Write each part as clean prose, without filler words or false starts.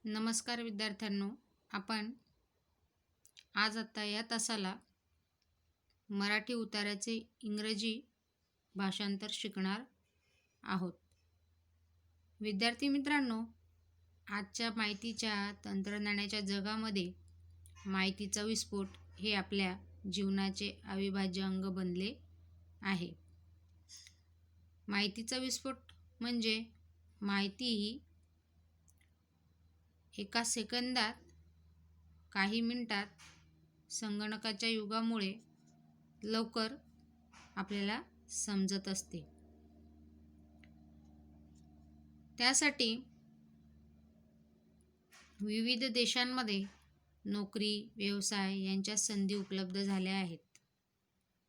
नमस्कार विद्यार्थ्यांनो, आपण आज आता या तासाला मराठी उताऱ्याचे इंग्रजी भाषांतर शिकणार आहोत. विद्यार्थी मित्रांनो, आजच्या माहितीच्या तंत्रज्ञानाच्या जगामध्ये माहितीचा विस्फोट हे आपल्या जीवनाचे अविभाज्य अंग बनले आहे. माहितीचा विस्फोट म्हणजे माहिती ही एका सेकंदात, काही मिनिटात संगणकाच्या युगामुळे लवकर आपल्याला समजत असते. त्यासाठी विविध देशांमध्ये नोकरी, व्यवसाय यांच्या संधी उपलब्ध झाल्या आहेत.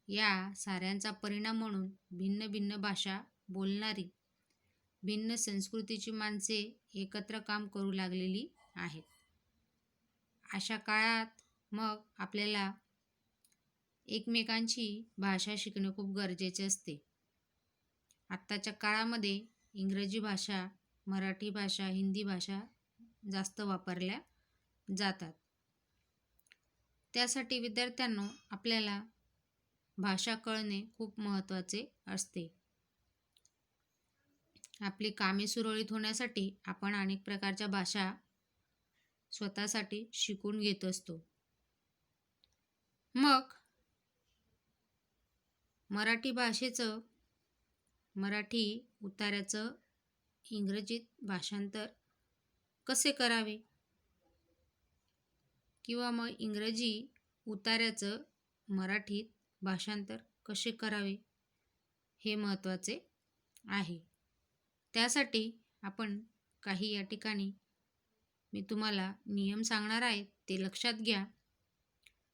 या साऱ्यांचा परिणाम म्हणून भिन्न भिन्न भाषा बोलणारी, भिन्न संस्कृतीची माणसे एकत्र काम करू लागलेली आहेत. अशा काळात मग आपल्याला एकमेकांची भाषा शिकणे खूप गरजेचे असते. आत्ताच्या काळामध्ये इंग्रजी भाषा, मराठी भाषा, हिंदी भाषा जास्त वापरल्या जातात. त्यासाठी विद्यार्थ्यांनो, आपल्याला भाषा कळणे खूप महत्त्वाचे असते. आपली कामे सुरळीत होण्यासाठी आपण अनेक प्रकारच्या भाषा स्वतःसाठी शिकून घेत असतो. मग मराठी उताऱ्याचं इंग्रजीत भाषांतर कसे करावे, किंवा मग इंग्रजी उताऱ्याचं मराठीत भाषांतर कसे करावे हे महत्त्वाचे आहे. त्यासाठी आपण काही या ठिकाणी मी तुम्हाला नियम सांगणार आहे, ते लक्षात घ्या.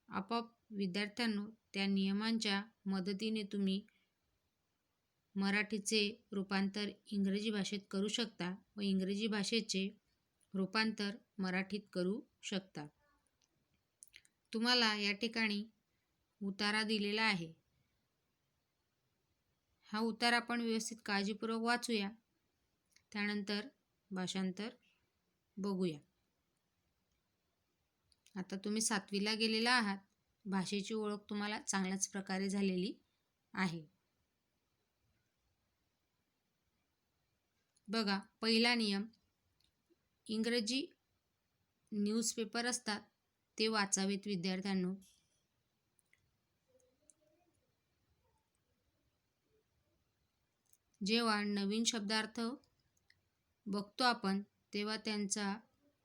आपोआप विद्यार्थ्यांनो, त्या नियमांच्या मदतीने तुम्ही मराठीचे रूपांतर इंग्रजी भाषेत करू शकता व इंग्रजी भाषेचे रूपांतर मराठीत करू शकता. तुम्हाला या ठिकाणी उतारा दिलेला आहे. हा उतारा आपण व्यवस्थित काळजीपूर्वक वाचूया, त्यानंतर भाषांतर बघूया. आता तुम्ही 7वीला गेलेला आहात. भाषेची ओळख तुम्हाला चांगल्याच प्रकारे झालेली आहे. बघा, पहिला नियम, इंग्रजी न्यूजपेपर असतात ते वाचावेत विद्यार्थ्यांनो. जेव्हा नवीन शब्दार्थ बघतो आपण, तेव्हा त्यांचा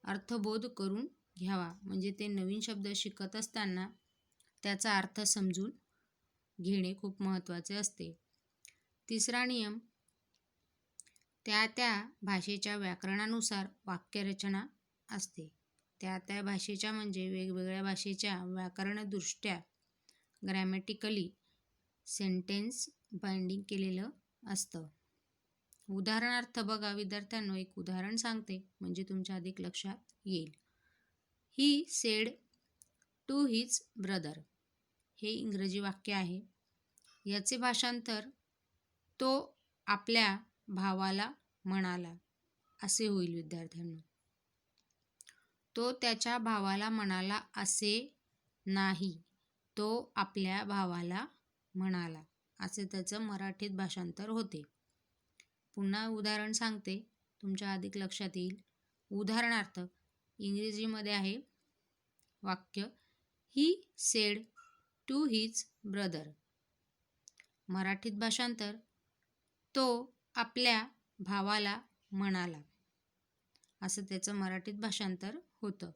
अर्थबोध करून घ्यावा. म्हणजे ते नवीन शब्द शिकत असताना त्याचा अर्थ समजून घेणे खूप महत्त्वाचे असते. तिसरा नियम, त्या भाषेच्या व्याकरणानुसार वाक्यरचना असते. त्या भाषेच्या म्हणजे वेगवेगळ्या भाषेच्या व्याकरणदृष्ट्या ग्रॅमॅटिकली सेंटेन्स बाइंडिंग केलेलं असतं. उदाहरणार्थ बघा विद्यार्थ्यांनो, एक उदाहरण सांगते म्हणजे तुमच्या अधिक लक्षात येईल. He said to his brother हे इंग्रजी वाक्य आहे. याचे भाषांतर तो आपल्या भावाला म्हणाला असे होईल विद्यार्थ्यांनो. तो त्याच्या भावाला म्हणाला असे नाही, तो आपल्या भावाला म्हणाला असे त्याचं मराठीत भाषांतर होते. पुन्हा उदाहरण सांगते, तुमच्या अधिक लक्षात येईल. उदाहरणार्थ इंग्रजीमध्ये आहे वाक्य, he said to his brother. मराठीत भाषांतर, तो आपल्या भावाला म्हणाला असं त्याचं मराठीत भाषांतर होतं.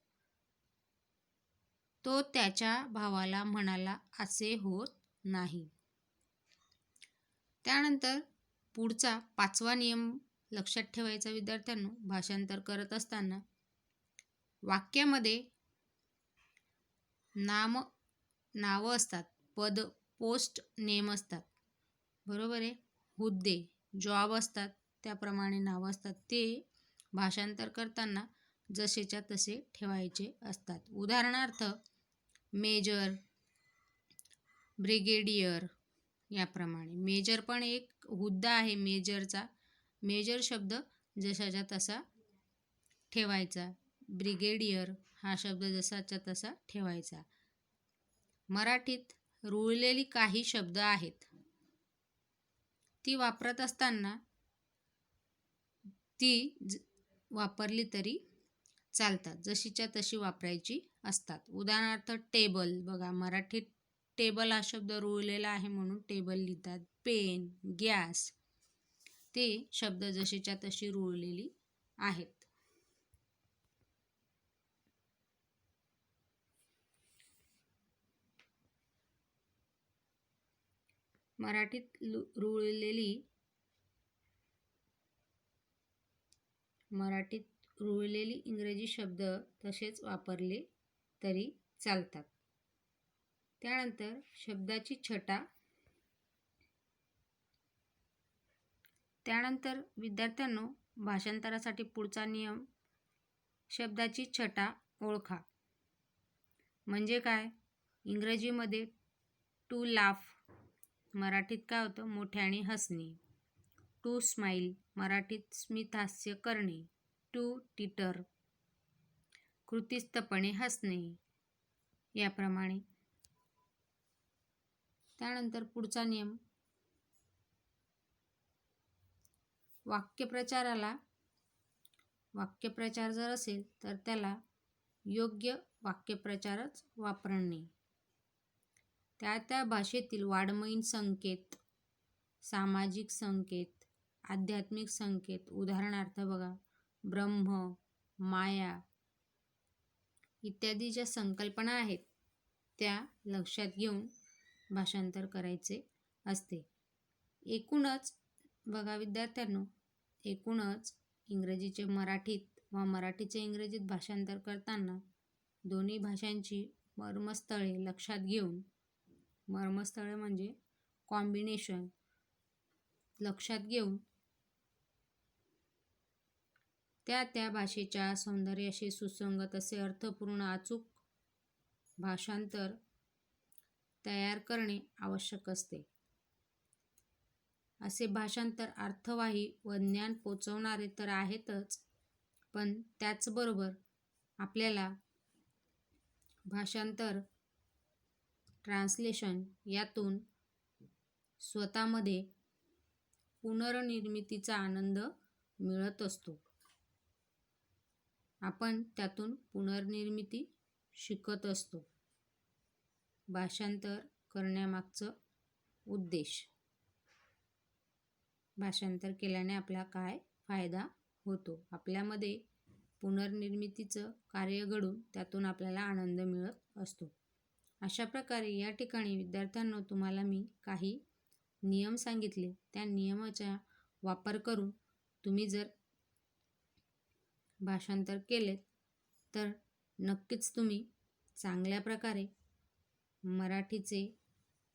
तो त्याच्या भावाला म्हणाला असे होत नाही. त्यानंतर पुढचा 5वा नियम लक्षात ठेवायचा विद्यार्थ्यांनो. भाषांतर करत असताना वाक्यामध्ये नावं असतात, पद, पोस्ट नेम असतात, बरोबर आहे. हुद्दे, जॉब असतात, त्याप्रमाणे नावं असतात. ते भाषांतर करताना जसेच्या तसे ठेवायचे असतात. उदाहरणार्थ मेजर, ब्रिगेडियर याप्रमाणे. मेजर पण एक हुद्दा आहे मेजरचा. मेजर शब्द जशाच्या तसा ठेवायचा. ब्रिगेडियर हा शब्द जसाच्या तसा ठेवायचा. मराठीत रुळलेली काही शब्द आहेत, ती वापरत असताना ती वापरली तरी चालतात, जशीच्या तशी वापरायची असतात. उदाहरणार्थ टेबल बघा, मराठीत टेबल हा शब्द रुळलेला आहे म्हणून टेबल लिहितात. पेन, गॅस, ते शब्द जशीच्या तशी रुळलेली आहेत. मराठीत रुळलेली इंग्रजी शब्द तसेच वापरले तरी चालतात. त्यानंतर शब्दाची छटा. त्यानंतर विद्यार्थ्यांनो, भाषांतरासाठी पुढचा नियम, शब्दाची छटा ओळखा. म्हणजे काय? इंग्रजीमध्ये टू लाफ, मराठीत काय होतं? मोठ्याने हसणे. टू स्माईल, मराठीत स्मितहास्य करणे. टू टिटर, कृतीस्थपणे हसणे, याप्रमाणे. त्यानंतर पुढचा नियम, वाक्यप्रचार जर असेल तर त्याला योग्य वाक्यप्रचारच वापरणे. त्या भाषेतील वाङ्मयीन संकेत, सामाजिक संकेत, आध्यात्मिक संकेत, उदाहरणार्थ बघा, ब्रह्म, माया इत्यादी ज्या संकल्पना आहेत त्या लक्षात घेऊन भाषांतर करायचे असते. एकूणच बघा विद्यार्थ्यांनो, इंग्रजीचे मराठीत व मराठीचे इंग्रजीत भाषांतर करताना दोन्ही भाषांची मर्मस्थळे लक्षात घेऊन, मर्मस्थळे म्हणजे कॉम्बिनेशन लक्षात घेऊन, त्या भाषेच्या सौंदर्याशी सुसंगत असे अर्थपूर्ण अचूक भाषांतर तयार करणे आवश्यक असते. असे भाषांतर अर्थवाही व ज्ञान पोचवणारे तर आहेतच, पण त्याचबरोबर आपल्याला भाषांतर, ट्रान्सलेशन यातून स्वतःमध्ये पुनर्निर्मितीचा आनंद मिळत असतो. आपण त्यातून पुनर्निर्मिती शिकत असतो. भाषांतर करण्यामागचा उद्देश, भाषांतर केल्याने आपला काय फायदा होतो, आपल्यामध्ये पुनर्निर्मितीचं कार्य घडून त्यातून आपल्याला आनंद मिळत असतो. अशा प्रकारे या ठिकाणी विद्यार्थ्यांनो, तुम्हाला मी काही नियम सांगितले. त्या नियमाचा वापर करून तुम्ही जर भाषांतर केले तर नक्कीच तुम्ही चांगल्या प्रकारे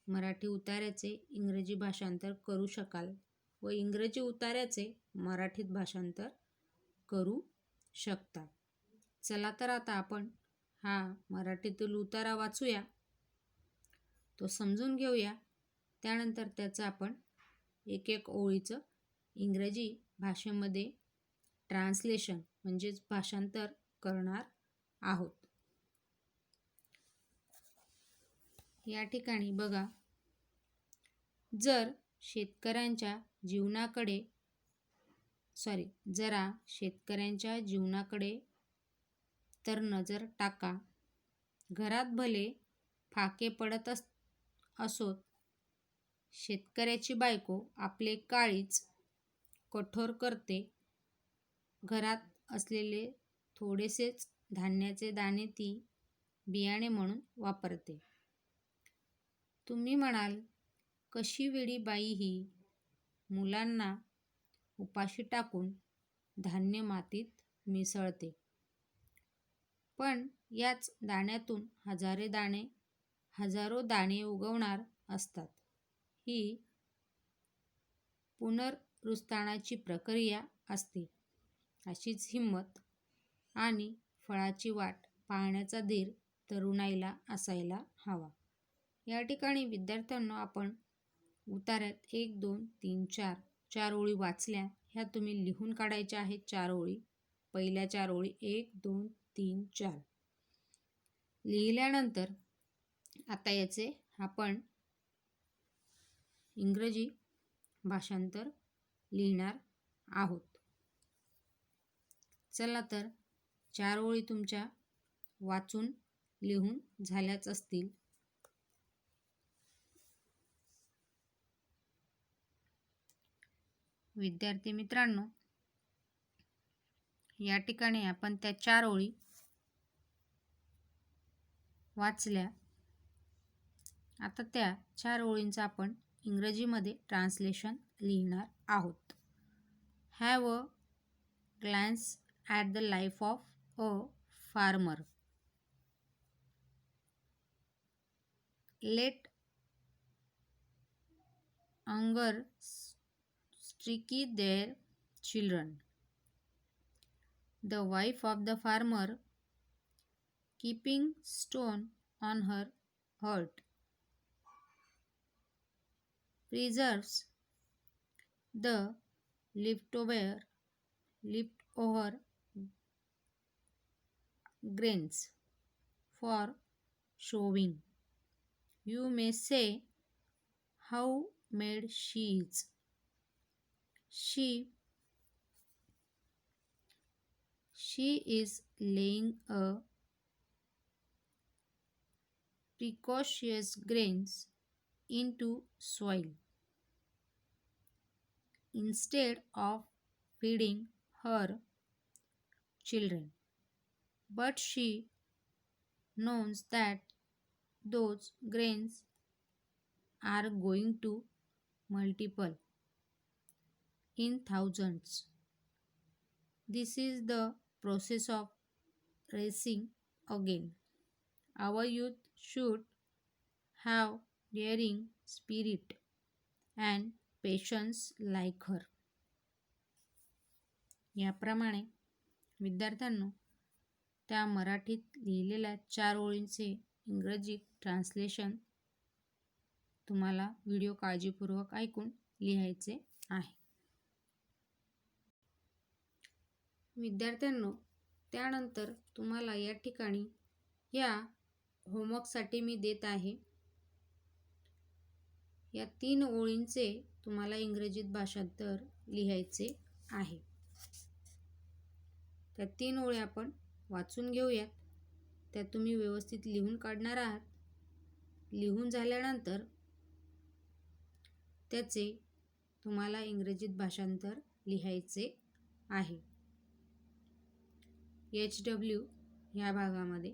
मराठी उताऱ्याचे इंग्रजी भाषांतर करू शकाल व इंग्रजी उताऱ्याचे मराठीत भाषांतर करू शकता. चला तर आता आपण हा मराठीतील उतारा वाचूया, तो समजून घेऊया. त्यानंतर त्याचं आपण एक ओळीचं इंग्रजी भाषेमध्ये ट्रान्सलेशन म्हणजेच भाषांतर करणार आहोत. या ठिकाणी बघा, जरा शेतकऱ्यांच्या जीवनाकडे तर नजर टाका. घरात भले फाके पडत असोत, शेतकऱ्याची बायको आपले काळीज कठोर करते. घरात असलेले थोडेसेच धान्याचे दाणे ती बियाणे म्हणून वापरते. तुम्ही म्हणाल, कशी वेडी बाई ही, मुलांना उपाशी टाकून धान्य मातीत मिसळते. पण याच दाण्यातून हजारो दाणे उगवणार असतात. ही पुनरुत्थानाची प्रक्रिया असते. अशीच हिंमत आणि फळाची वाट पाहण्याचा धीर तरुणाईला असायला हवा. या ठिकाणी विद्यार्थ्यांनो, आपण उतार्यात 1, 2, 3, 4 ओळी वाचल्या. ह्या तुम्ही लिहून काढायच्या आहेत. 4 ओळी, पहिल्या 4 ओळी 1, 2, 3, 4 लिहिल्यानंतर आता याचे आपण इंग्रजी भाषांतर लिहिणार आहोत. चला तर 4 ओळी तुमच्या वाचून लिहून झाल्याच असतील. विद्यार्थी मित्रांनो, या ठिकाणी आपण त्या 4 ओळी वाचल्या. आता त्या 4 ओळींचं आपण इंग्रजीमध्ये ट्रान्सलेशन लिहिणार आहोत. Have a glance at the life of a farmer. Let hunger strike their children. The wife of the farmer, keeping stone on her heart, preserves the leftover grains for showing. You may say, how mad she is. She is laying a precocious grains into soil instead of feeding her children. But she knows that those grains are going to multiply in thousands. This is the process of raising again. Our youth should have daring spirit and patience like her. याप्रमाणे विद्यार्थ्यांनो, त्या मराठीत लिहिलेल्या 4 ओळींचे इंग्रजी translation तुम्हाला video काळजीपूर्वक ऐकून लिहायचे आहे. विद्यार्थ्यांनो, त्यानंतर तुम्हाला या ठिकाणी या होमवर्कसाठी मी देत आहे. या 3 ओळींचे तुम्हाला इंग्रजीत भाषांतर लिहायचे आहे. त्या 3 ओळी आपण वाचून घेऊयात. त्या तुम्ही व्यवस्थित लिहून काढणार आहात. लिहून झाल्यानंतर त्याचे तुम्हाला इंग्रजीत भाषांतर लिहायचे आहे. HW ह्या भागामध्ये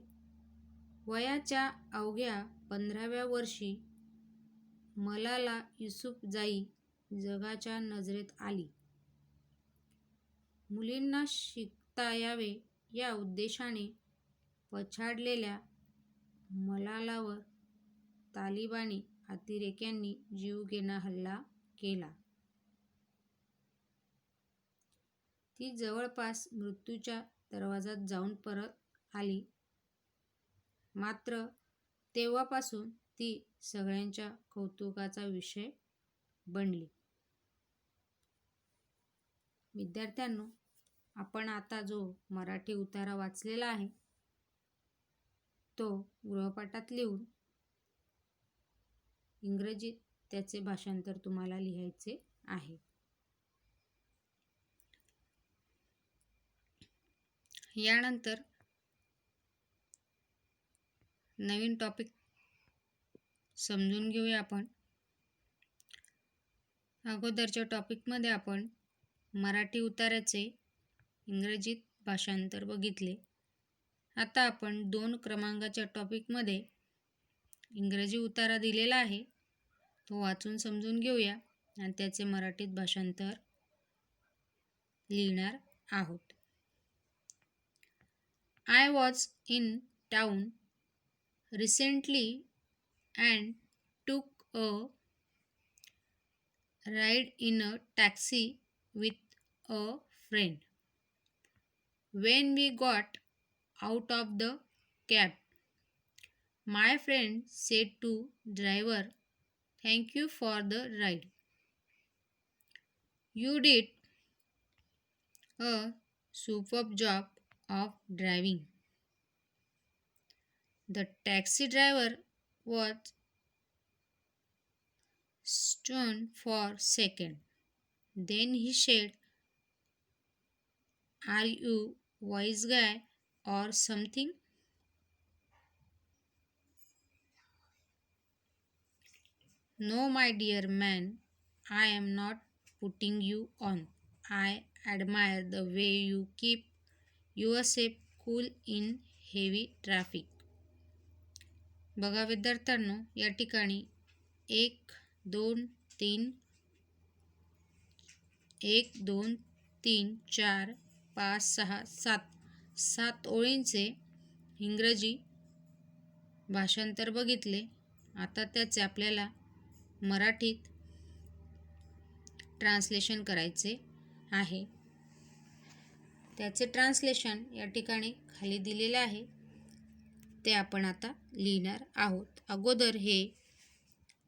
वयाच्या अवघ्या 15व्या वर्षी मलाला युसुफजाई जगाच्या नजरेत आली. मुलींना शिकता यावे या उद्देशाने पछाडलेल्या मलालावर तालिबानी अतिरेक्यांनी जीवघेणा हल्ला केला. ती जवळपास मृत्यूच्या दरवाजात जाऊन परत आली. मात्र तेव्हापासून ती सगळ्यांच्या कौतुकाचा विषय बनली. विद्यार्थ्यांनो, आपण आता जो मराठी उतारा वाचलेला आहे तो गृहपाठात लिहून इंग्रजीत त्याचे भाषांतर तुम्हाला लिहायचे आहे. यानंतर नवीन टॉपिक समजून घेऊया आपण. अगोदरच्या टॉपिकमध्ये आपण मराठी उताऱ्याचे इंग्रजीत भाषांतर बघितले. आता आपण 2 क्रमांकाच्या टॉपिकमध्ये इंग्रजी उतारा दिलेला आहे तो वाचून समजून घेऊया आणि त्याचे मराठीत भाषांतर लिहिणार आहोत. I was in town recently and took a ride in a taxi with a friend. When we got out of the cab, my friend said to driver, "Thank you for the ride. You did a superb job of driving." The taxi driver was stunned for a second. Then he said, "Are you wise guy or something?" "No, my dear man, I am not putting you on. I admire the way you keep yourself cool in heavy traffic." बघा विद्यार्थ्यांनो, या ठिकाणी 1 2 3 1 2 3 4 5 6 7 7 ओळींचे इंग्रजी भाषांतर बघितले. आता त्याचे आपल्याला मराठीत ट्रान्सलेशन करायचे आहे. त्याचे ट्रान्सलेशन या ठिकाणी खाली दिलेले आहे, ते आपण आता लिहिणार आहोत. अगोदर हे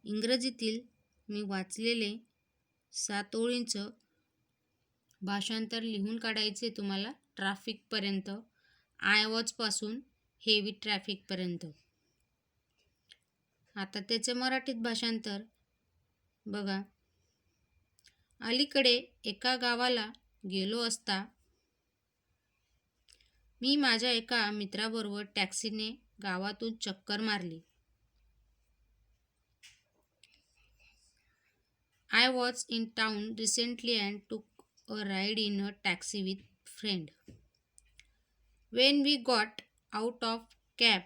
इंग्रजीतील मी वाचलेले 7 ओळींचं भाषांतर लिहून काढायचे तुम्हाला ट्रॅफिकपर्यंत, आय वॉचपासून हेवी ट्रॅफिकपर्यंत. आता त्याचे मराठीत भाषांतर बघा. अलीकडे एका गावाला गेलो असता मी माझ्या एका मित्राबरोबर टॅक्सीने गावातून चक्कर मारली. I was in town recently and took a ride in a taxi with friend. When we got out of cab,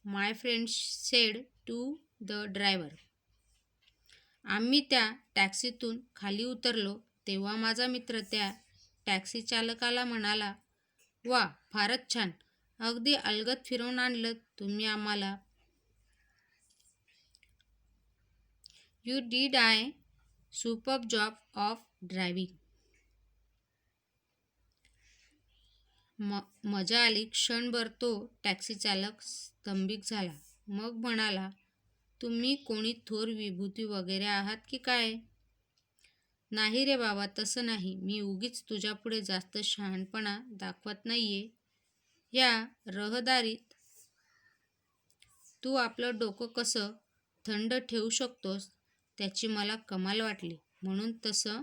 my friend said to the driver. आम्ही त्या टॅक्सीतून खाली उतरलो तेव्हा माझा मित्र त्या टॅक्सी चालकाला म्हणाला, "वा, फारच छान. अगदी अलगद फिरवून आणलं तुम्ही आम्हाला. You did a superb job of driving." मजा आली. क्षणभर तो टॅक्सी चालक स्तंभित झाला. मग म्हणाला, "तुम्ही कोणी थोर विभूती वगैरे आहात की काय?" "नाही रे बाबा, तसं नाही. मी उगीच तुझ्यापुढे जास्त शहाणपणा दाखवत नाहीये. या रहदारीत तू आपलं डोकं कसं थंड ठेवू शकतोस त्याची मला कमाल वाटली, म्हणून तसं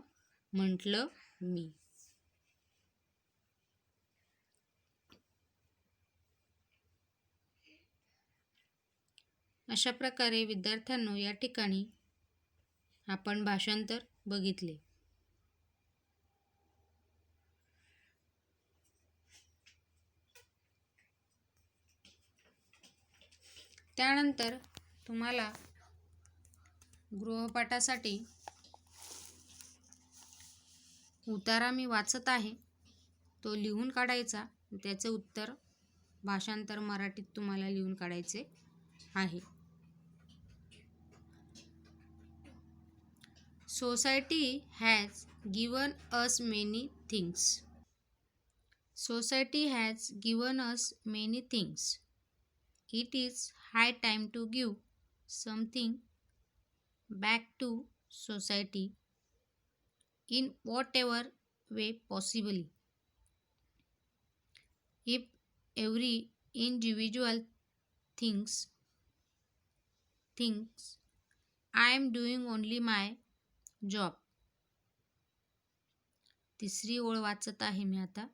म्हटलं मी." अशा प्रकारे विद्यार्थ्यांनो, या ठिकाणी आपण भाषांतर बघितले. त्यानंतर तुम्हाला गृहपाठासाठी उतारा मी वाचत आहे, तो लिहून काढायचा. त्याचे उत्तर भाषांतर मराठीत तुम्हाला लिहून काढायचे आहे. Society has given us many things. Society has given us many things. It is high time to give something back to society in whatever way possible. If every individual thinks I am doing only my job. तिसरी ओळ वाचत आहे मी आता.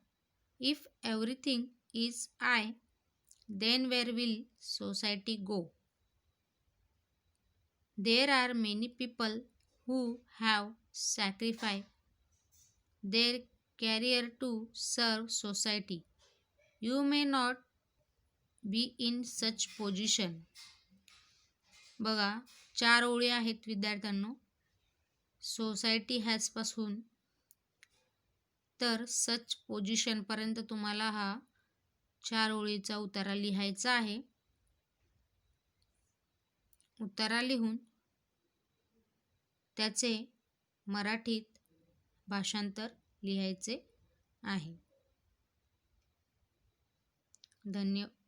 If everything is I, then where will society go? There are many people who have sacrificed their career to serve society. You may not be in such position. बघा, 4 ओळी आहेत विद्यार्थ्यांनो. Society has पासून तर सच पोझिशनपर्यंत तुम्हाला हा 4 ओळीचा उतारा लिहायचा आहे. उतारा लिहून त्याचे मराठीत भाषांतर लिहायचे आहे. धन्यवाद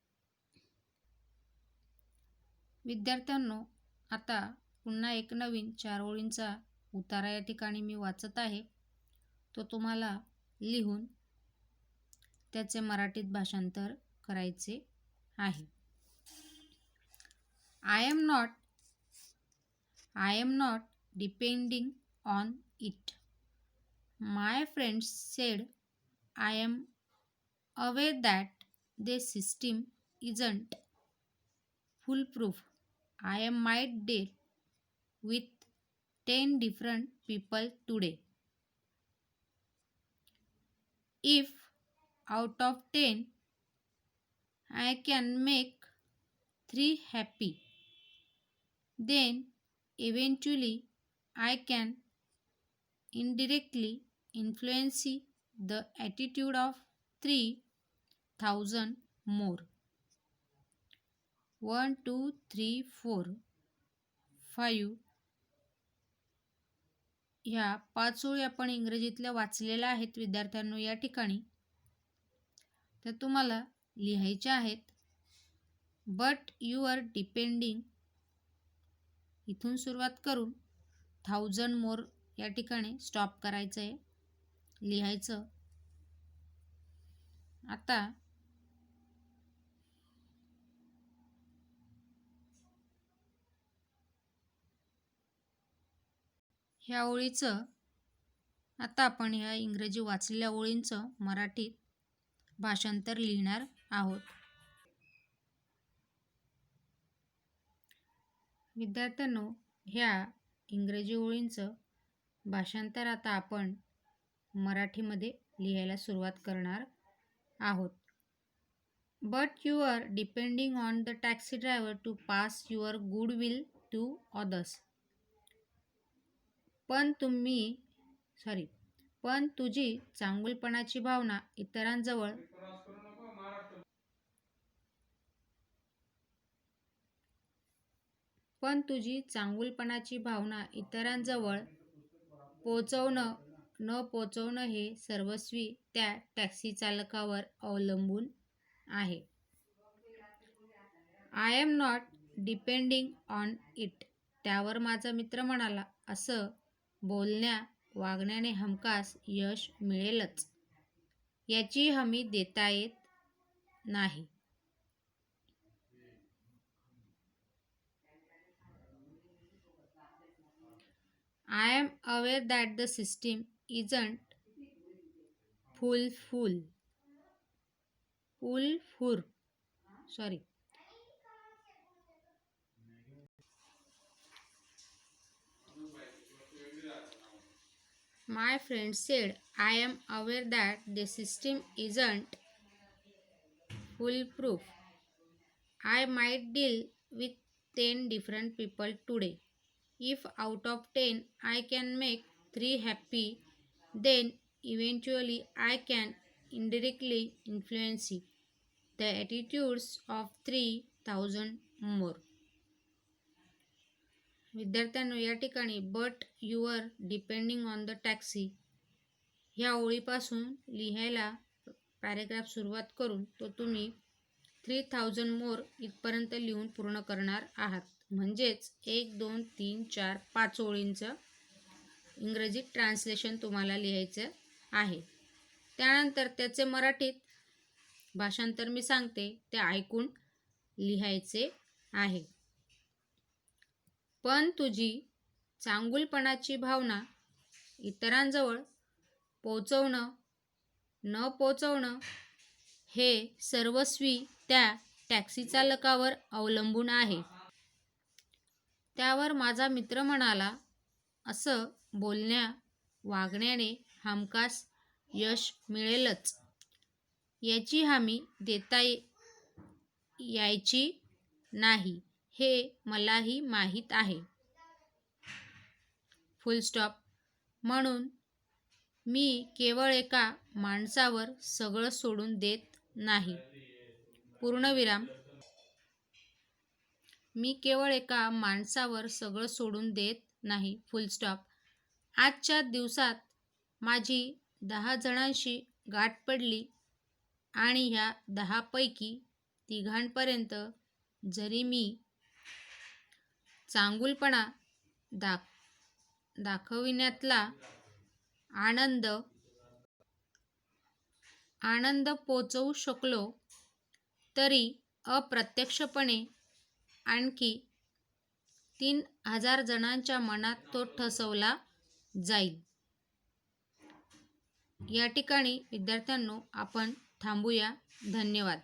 विद्यार्थ्यांनो. आता पुन्हा एक नवीन 4 ओळींचा उतारा या ठिकाणी मी वाचत आहे, तो तुम्हाला लिहून त्याचे मराठीत भाषांतर करायचे आहे. I am not I am not depending on it. My friends said I am aware that the system isn't foolproof. I might deal with 10 different people today. If out of 10 I can make 3 happy, then eventually I can indirectly influence the attitude of 3,000 more. 1, 2, 3, 4, 5 ह्या 5 ओळी आपण इंग्रजीतल्या वाचलेल्या आहेत विद्यार्थ्यांनो या ठिकाणी. तर तुम्हाला लिहायच्या आहेत. बट यू आर डिपेंडिंग इथून सुरुवात करून 1000 मोर या ठिकाणी स्टॉप करायचं आहे, लिहायचं. आता ह्या ओळीचं आपण ह्या इंग्रजी वाचलेल्या ओळींचं मराठीत भाषांतर लिहिणार आहोत. विद्यार्थ्यांनो ह्या इंग्रजी ओळींचं भाषांतर आता आपण मराठीमध्ये लिहायला सुरुवात करणार आहोत. But you are depending on the taxi driver to pass your goodwill to others. पण तुझी चांगुलपणाची भावना इतरांजवळ पोचवणं हे सर्वस्वी त्या टॅक्सी चालकावर अवलंबून आहे. I am not depending on it. त्यावर माझा मित्र म्हणाला, असं बोलण्या वागण्याने हमखास यश मिळेलच याची हमी देता येत नाही. I am aware that the system isn't foolproof. My friend said, I am aware that the system isn't foolproof. I might deal with 10 different people today. If out of 10 I can make 3 happy, then eventually I can indirectly influence the attitudes of 3,000 more. विद्यार्थ्यांनो या ठिकाणी but you are depending on the taxi ह्या ओळीपासून लिहायला paragraph सुरुवात करून तो तुम्ही 3,000 मोर इथपर्यंत लिहून पूर्ण करणार आहात. म्हणजेच 1, 2, 3, 4, 5 ओळींचं इंग्रजी ट्रान्सलेशन तुम्हाला लिहायचं आहे. त्यानंतर त्याचे मराठीत भाषांतर मी सांगते ते ऐकून लिहायचे आहे. पण तुझी चांगुलपणाची भावना इतरांजवळ पोचवणं हे सर्वस्वी त्या टॅक्सी चालकावर अवलंबून आहे. त्यावर माझा मित्र म्हणाला, असं बोलण्या वागण्याने हमखास यश मिळेलच याची हमी देता यायची नाही हे मलाही माहीत आहे. फुल स्टॉप. म्हणून मी केवळ एका माणसावर सगळं सोडून देत नाही. पूर्णविराम. मी केवळ एका माणसावर सगळं सोडून देत नाही. फुल स्टॉप. आजच्या दिवसात माझी 10 जणांशी गाठ पडली आणि ह्या 10 पैकी 3घांपर्यंत जरी मी चांगुलपणा दाखविण्यातला आनंद पोचवू शकलो तरी अप्रत्यक्षपणे आणखी 3,000 जणांच्या मनात तो ठसवला जाईल. या ठिकाणी विद्यार्थ्यांनो आपण थांबूया. धन्यवाद.